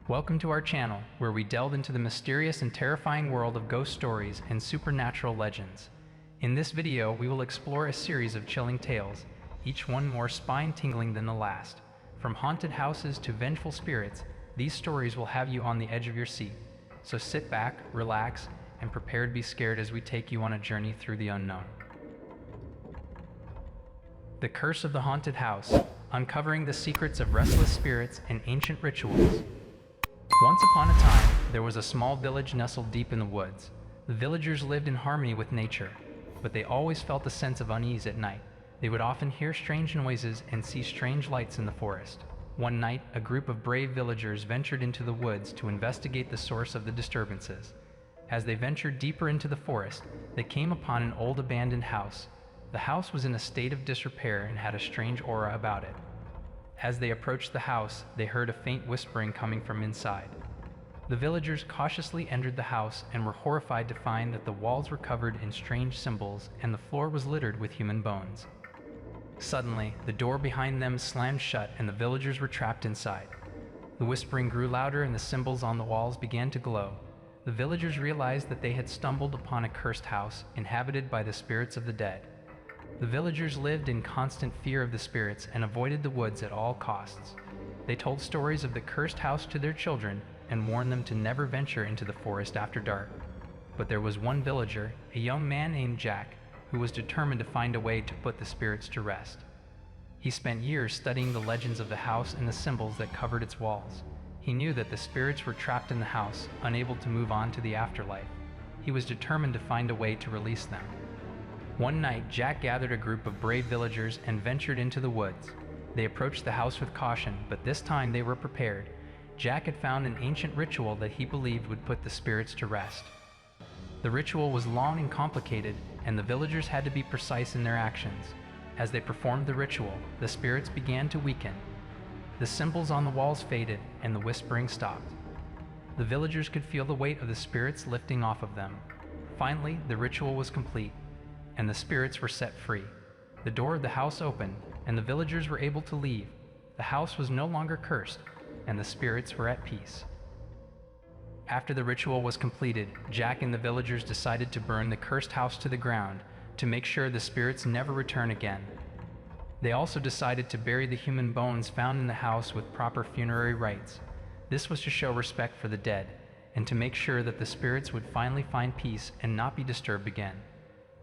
Welcome to our channel, where we delve into the mysterious and terrifying world of ghost stories and supernatural legends. In this video, we will explore a series of chilling tales, each one more spine-tingling than the last. From haunted houses to vengeful spirits, these stories will have you on the edge of your seat. So sit back, relax, and prepare to be scared as we take you on a journey through the unknown. The Curse of the Haunted House, uncovering the secrets of restless spirits and ancient rituals. Once upon a time, there was a small village nestled deep in the woods. The villagers lived in harmony with nature, but they always felt a sense of unease at night. They would often hear strange noises and see strange lights in the forest. One night, a group of brave villagers ventured into the woods to investigate the source of the disturbances. As they ventured deeper into the forest, they came upon an old abandoned house. The house was in a state of disrepair and had a strange aura about it. As they approached the house, they heard a faint whispering coming from inside. The villagers cautiously entered the house and were horrified to find that the walls were covered in strange symbols and the floor was littered with human bones. Suddenly, the door behind them slammed shut and the villagers were trapped inside. The whispering grew louder and the symbols on the walls began to glow. The villagers realized that they had stumbled upon a cursed house inhabited by the spirits of the dead. The villagers lived in constant fear of the spirits and avoided the woods at all costs. They told stories of the cursed house to their children and warned them to never venture into the forest after dark. But there was one villager, a young man named Jack, who was determined to find a way to put the spirits to rest. He spent years studying the legends of the house and the symbols that covered its walls. He knew that the spirits were trapped in the house, unable to move on to the afterlife. He was determined to find a way to release them. One night, Jack gathered a group of brave villagers and ventured into the woods. They approached the house with caution, but this time they were prepared. Jack had found an ancient ritual that he believed would put the spirits to rest. The ritual was long and complicated, and the villagers had to be precise in their actions. As they performed the ritual, the spirits began to weaken. The symbols on the walls faded, and the whispering stopped. The villagers could feel the weight of the spirits lifting off of them. Finally, the ritual was complete, and the spirits were set free. The door of the house opened, and the villagers were able to leave. The house was no longer cursed, and the spirits were at peace. After the ritual was completed, Jack and the villagers decided to burn the cursed house to the ground to make sure the spirits never return again. They also decided to bury the human bones found in the house with proper funerary rites. This was to show respect for the dead, and to make sure that the spirits would finally find peace and not be disturbed again.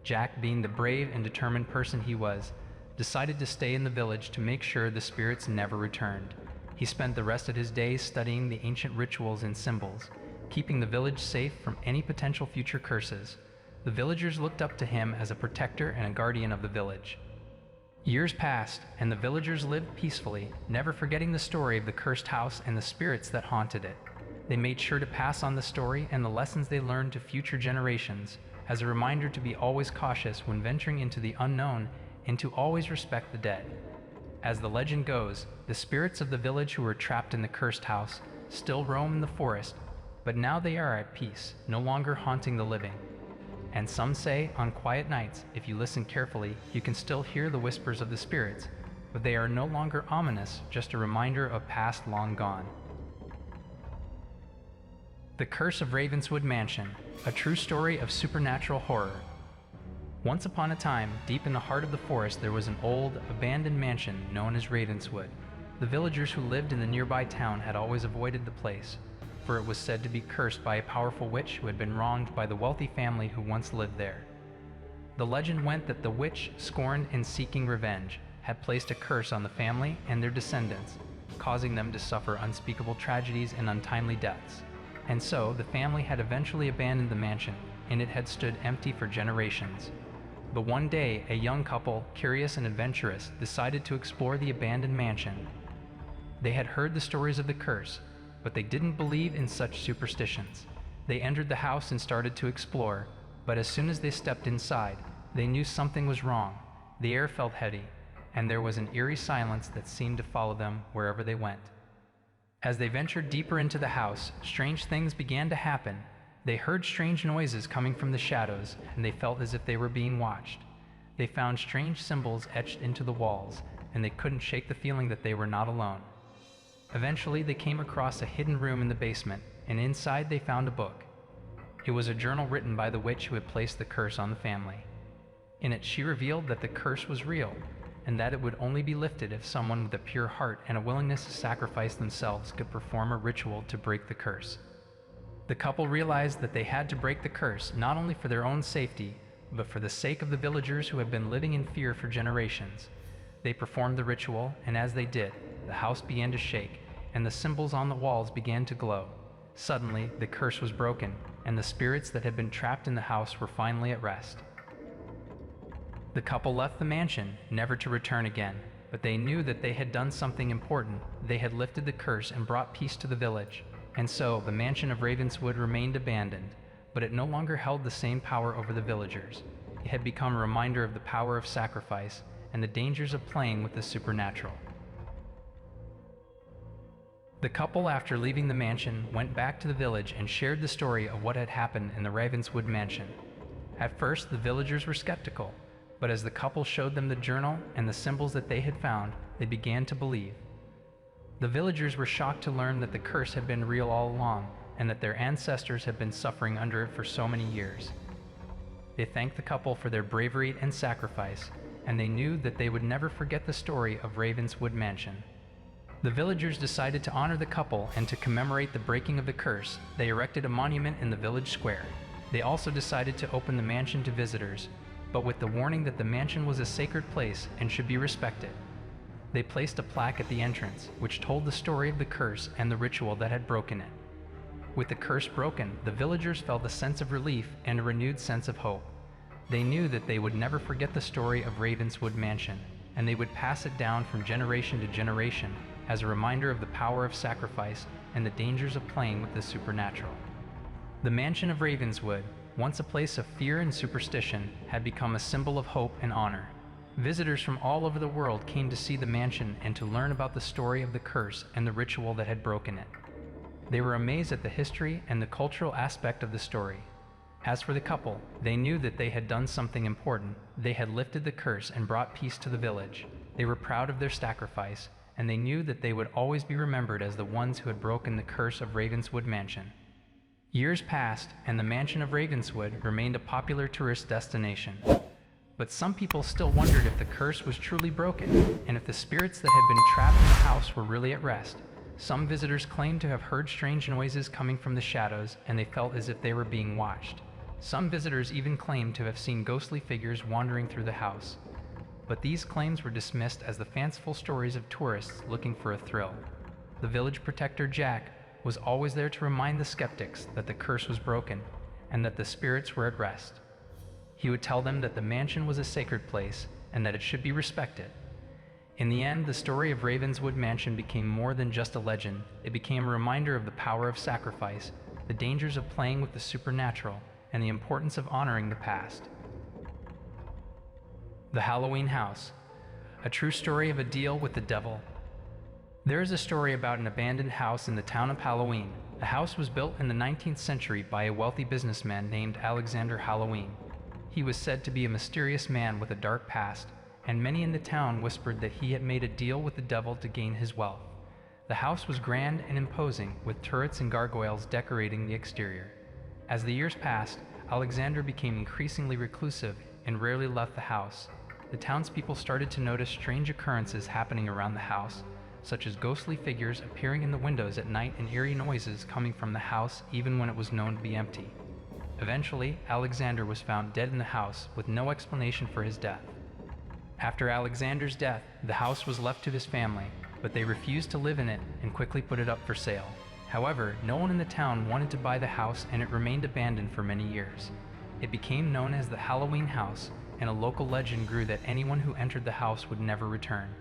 Jack, being the brave and determined person he was, decided to stay in the village to make sure the spirits never returned. He spent the rest of his days studying the ancient rituals and symbols, keeping the village safe from any potential future curses. The villagers looked up to him as a protector and a guardian of the village. Years passed, and the villagers lived peacefully, never forgetting the story of the cursed house and the spirits that haunted it. They made sure to pass on the story and the lessons they learned to future generations, as a reminder to be always cautious when venturing into the unknown and to always respect the dead. As the legend goes, the spirits of the village who were trapped in the cursed house still roam in the forest, but now they are at peace, no longer haunting the living. And some say, on quiet nights, if you listen carefully, you can still hear the whispers of the spirits, but they are no longer ominous, just a reminder of past long gone. The Curse of Ravenswood Mansion, a true story of supernatural horror. Once upon a time, deep in the heart of the forest, there was an old, abandoned mansion known as Ravenswood. The villagers who lived in the nearby town had always avoided the place, for it was said to be cursed by a powerful witch who had been wronged by the wealthy family who once lived there. The legend went that the witch, scorned and seeking revenge, had placed a curse on the family and their descendants, causing them to suffer unspeakable tragedies and untimely deaths. And so, the family had eventually abandoned the mansion, and it had stood empty for generations. But one day, a young couple, curious and adventurous, decided to explore the abandoned mansion. They had heard the stories of the curse, but they didn't believe in such superstitions. They entered the house and started to explore, but as soon as they stepped inside, they knew something was wrong. The air felt heavy, and there was an eerie silence that seemed to follow them wherever they went. As they ventured deeper into the house, strange things began to happen. They heard strange noises coming from the shadows, and they felt as if they were being watched. They found strange symbols etched into the walls, and they couldn't shake the feeling that they were not alone. Eventually, they came across a hidden room in the basement, and inside they found a book. It was a journal written by the witch who had placed the curse on the family. In it, she revealed that the curse was real, and that it would only be lifted if someone with a pure heart and a willingness to sacrifice themselves could perform a ritual to break the curse. The couple realized that they had to break the curse not only for their own safety, but for the sake of the villagers who had been living in fear for generations. They performed the ritual, and as they did, the house began to shake, and the symbols on the walls began to glow. Suddenly, the curse was broken, and the spirits that had been trapped in the house were finally at rest. The couple left the mansion, never to return again, but they knew that they had done something important. They had lifted the curse and brought peace to the village. And so, the mansion of Ravenswood remained abandoned, but it no longer held the same power over the villagers. It had become a reminder of the power of sacrifice and the dangers of playing with the supernatural. The couple, after leaving the mansion, went back to the village and shared the story of what had happened in the Ravenswood mansion. At first, the villagers were skeptical, but as the couple showed them the journal and the symbols that they had found, they began to believe. The villagers were shocked to learn that the curse had been real all along, and that their ancestors had been suffering under it for so many years. They thanked the couple for their bravery and sacrifice, and they knew that they would never forget the story of Ravenswood Mansion. The villagers decided to honor the couple, and to commemorate the breaking of the curse, they erected a monument in the village square. They also decided to open the mansion to visitors, but with the warning that the mansion was a sacred place and should be respected. They placed a plaque at the entrance, which told the story of the curse and the ritual that had broken it. With the curse broken, the villagers felt a sense of relief and a renewed sense of hope. They knew that they would never forget the story of Ravenswood Mansion, and they would pass it down from generation to generation as a reminder of the power of sacrifice and the dangers of playing with the supernatural. The mansion of Ravenswood, once a place of fear and superstition, had become a symbol of hope and honor. Visitors from all over the world came to see the mansion and to learn about the story of the curse and the ritual that had broken it. They were amazed at the history and the cultural aspect of the story. As for the couple, they knew that they had done something important. They had lifted the curse and brought peace to the village. They were proud of their sacrifice, and they knew that they would always be remembered as the ones who had broken the curse of Ravenswood Mansion. Years passed, and the mansion of Ravenswood remained a popular tourist destination. But some people still wondered if the curse was truly broken, and if the spirits that had been trapped in the house were really at rest. Some visitors claimed to have heard strange noises coming from the shadows, and they felt as if they were being watched. Some visitors even claimed to have seen ghostly figures wandering through the house. But these claims were dismissed as the fanciful stories of tourists looking for a thrill. The village protector, Jack, was always there to remind the skeptics that the curse was broken and that the spirits were at rest. He would tell them that the mansion was a sacred place and that it should be respected. In the end, the story of Ravenswood Mansion became more than just a legend. It became a reminder of the power of sacrifice, the dangers of playing with the supernatural, and the importance of honoring the past. The Halloween House, a true story of a deal with the devil. There is a story about an abandoned house in the town of Halloween. The house was built in the 19th century by a wealthy businessman named Alexander Halloween. He was said to be a mysterious man with a dark past, and many in the town whispered that he had made a deal with the devil to gain his wealth. The house was grand and imposing, with turrets and gargoyles decorating the exterior. As the years passed, Alexander became increasingly reclusive and rarely left the house. The townspeople started to notice strange occurrences happening around the house, such as ghostly figures appearing in the windows at night and eerie noises coming from the house even when it was known to be empty. Eventually, Alexander was found dead in the house with no explanation for his death. After Alexander's death, the house was left to his family, but they refused to live in it and quickly put it up for sale. However, no one in the town wanted to buy the house, and it remained abandoned for many years. It became known as the Halloween House, and a local legend grew that anyone who entered the house would never return.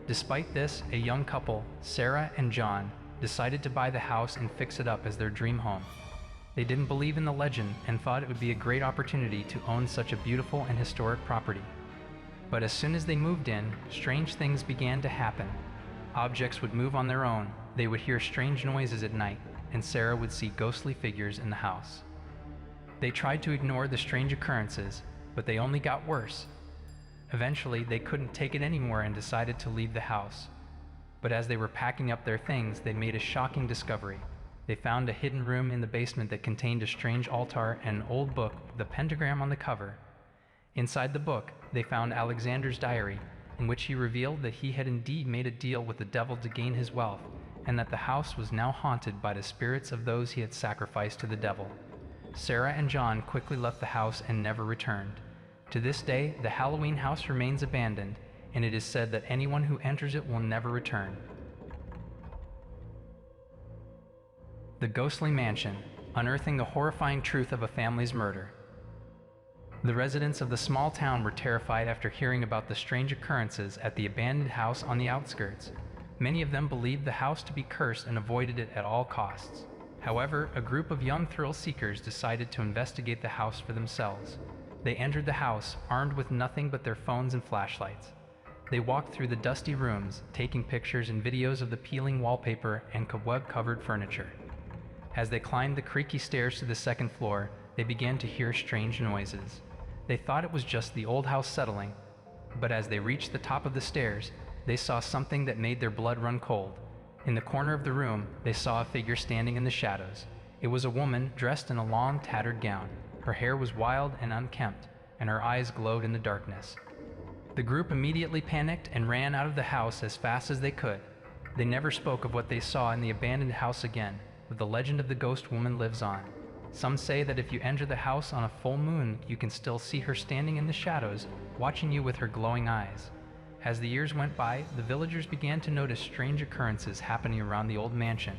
Despite this, a young couple, Sarah and John, decided to buy the house and fix it up as their dream home. They didn't believe in the legend and thought it would be a great opportunity to own such a beautiful and historic property. But as soon as they moved in, strange things began to happen. Objects would move on their own, they would hear strange noises at night, and Sarah would see ghostly figures in the house. They tried to ignore the strange occurrences, but they only got worse. Eventually, they couldn't take it anymore and decided to leave the house. But as they were packing up their things, they made a shocking discovery. They found a hidden room in the basement that contained a strange altar and an old book with a pentagram on the cover. Inside the book, they found Alexander's diary, in which he revealed that he had indeed made a deal with the devil to gain his wealth, and that the house was now haunted by the spirits of those he had sacrificed to the devil. Sarah and John quickly left the house and never returned. To this day, the Halloween house remains abandoned, and it is said that anyone who enters it will never return. The Ghostly Mansion, unearthing the horrifying truth of a family's murder. The residents of the small town were terrified after hearing about the strange occurrences at the abandoned house on the outskirts. Many of them believed the house to be cursed and avoided it at all costs. However, a group of young thrill seekers decided to investigate the house for themselves. They entered the house, armed with nothing but their phones and flashlights. They walked through the dusty rooms, taking pictures and videos of the peeling wallpaper and cobweb-covered furniture. As they climbed the creaky stairs to the second floor, they began to hear strange noises. They thought it was just the old house settling, but as they reached the top of the stairs, they saw something that made their blood run cold. In the corner of the room, they saw a figure standing in the shadows. It was a woman dressed in a long, tattered gown. Her hair was wild and unkempt, and her eyes glowed in the darkness. The group immediately panicked and ran out of the house as fast as they could. They never spoke of what they saw in the abandoned house again, but the legend of the ghost woman lives on. Some say that if you enter the house on a full moon, you can still see her standing in the shadows, watching you with her glowing eyes. As the years went by, the villagers began to notice strange occurrences happening around the old mansion.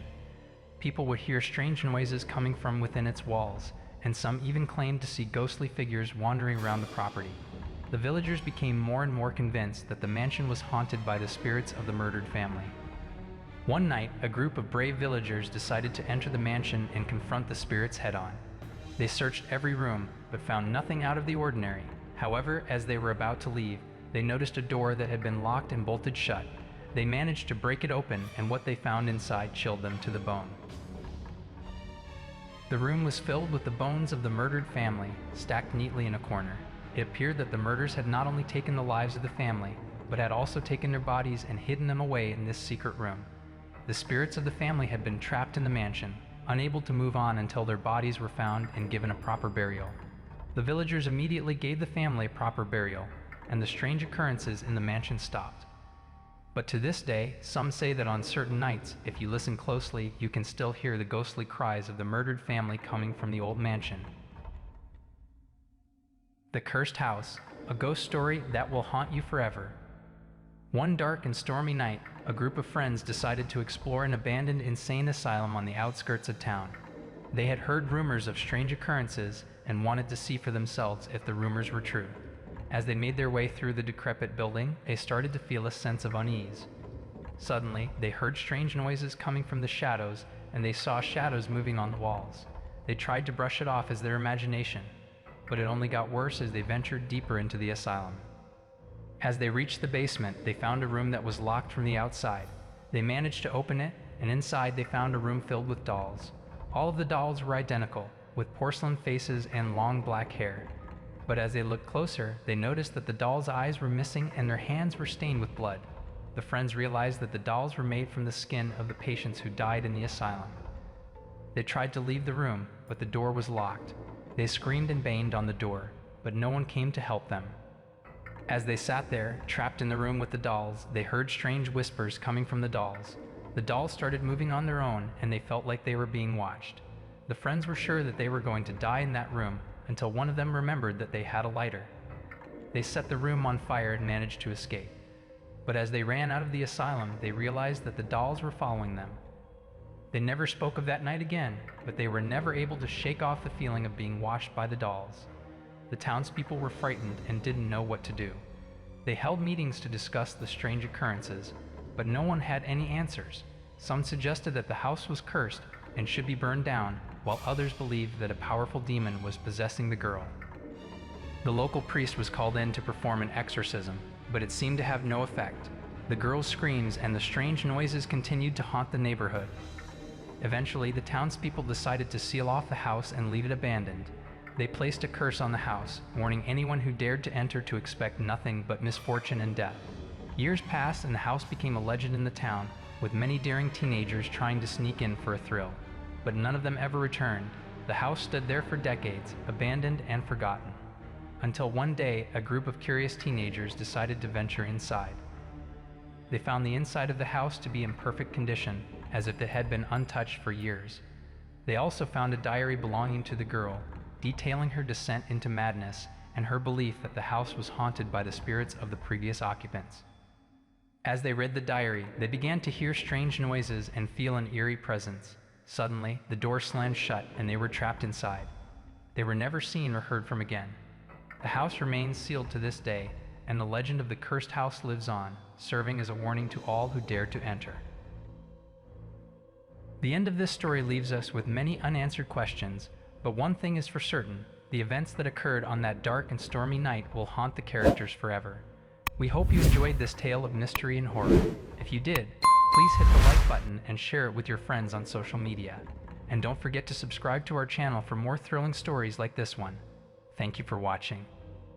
People would hear strange noises coming from within its walls, and some even claimed to see ghostly figures wandering around the property. The villagers became more and more convinced that the mansion was haunted by the spirits of the murdered family. One night, a group of brave villagers decided to enter the mansion and confront the spirits head-on. They searched every room, but found nothing out of the ordinary. However, as they were about to leave, they noticed a door that had been locked and bolted shut. They managed to break it open, and what they found inside chilled them to the bone. The room was filled with the bones of the murdered family, stacked neatly in a corner. It appeared that the murders had not only taken the lives of the family, but had also taken their bodies and hidden them away in this secret room. The spirits of the family had been trapped in the mansion, unable to move on until their bodies were found and given a proper burial. The villagers immediately gave the family a proper burial, and the strange occurrences in the mansion stopped. But to this day, some say that on certain nights, if you listen closely, you can still hear the ghostly cries of the murdered family coming from the old mansion. The Cursed House, a ghost story that will haunt you forever. One dark and stormy night, a group of friends decided to explore an abandoned insane asylum on the outskirts of town. They had heard rumors of strange occurrences and wanted to see for themselves if the rumors were true. As they made their way through the decrepit building, they started to feel a sense of unease. Suddenly, they heard strange noises coming from the shadows, and they saw shadows moving on the walls. They tried to brush it off as their imagination, but it only got worse as they ventured deeper into the asylum. As they reached the basement, they found a room that was locked from the outside. They managed to open it, and inside they found a room filled with dolls. All of the dolls were identical, with porcelain faces and long black hair. But as they looked closer, they noticed that the dolls' eyes were missing and their hands were stained with blood. The friends realized that the dolls were made from the skin of the patients who died in the asylum. They tried to leave the room, but the door was locked. They screamed and banged on the door, but no one came to help them. As they sat there, trapped in the room with the dolls, they heard strange whispers coming from the dolls. The dolls started moving on their own, and they felt like they were being watched. The friends were sure that they were going to die in that room, until one of them remembered that they had a lighter. They set the room on fire and managed to escape. But as they ran out of the asylum, they realized that the dolls were following them. They never spoke of that night again, but they were never able to shake off the feeling of being watched by the dolls. The townspeople were frightened and didn't know what to do. They held meetings to discuss the strange occurrences, but no one had any answers. Some suggested that the house was cursed and should be burned down, while others believed that a powerful demon was possessing the girl. The local priest was called in to perform an exorcism, but it seemed to have no effect. The girl's screams and the strange noises continued to haunt the neighborhood. Eventually, the townspeople decided to seal off the house and leave it abandoned. They placed a curse on the house, warning anyone who dared to enter to expect nothing but misfortune and death. Years passed and the house became a legend in the town, with many daring teenagers trying to sneak in for a thrill. But none of them ever returned. The house stood there for decades, abandoned and forgotten. Until one day, a group of curious teenagers decided to venture inside. They found the inside of the house to be in perfect condition, as if it had been untouched for years. They also found a diary belonging to the girl, detailing her descent into madness and her belief that the house was haunted by the spirits of the previous occupants. As they read the diary, they began to hear strange noises and feel an eerie presence. Suddenly, the door slammed shut and they were trapped inside. They were never seen or heard from again. The house remains sealed to this day, and the legend of the cursed house lives on, serving as a warning to all who dare to enter. The end of this story leaves us with many unanswered questions, but one thing is for certain: the events that occurred on that dark and stormy night will haunt the characters forever. We hope you enjoyed this tale of mystery and horror. If you did, please hit the like button and share it with your friends on social media. And don't forget to subscribe to our channel for more thrilling stories like this one. Thank you for watching.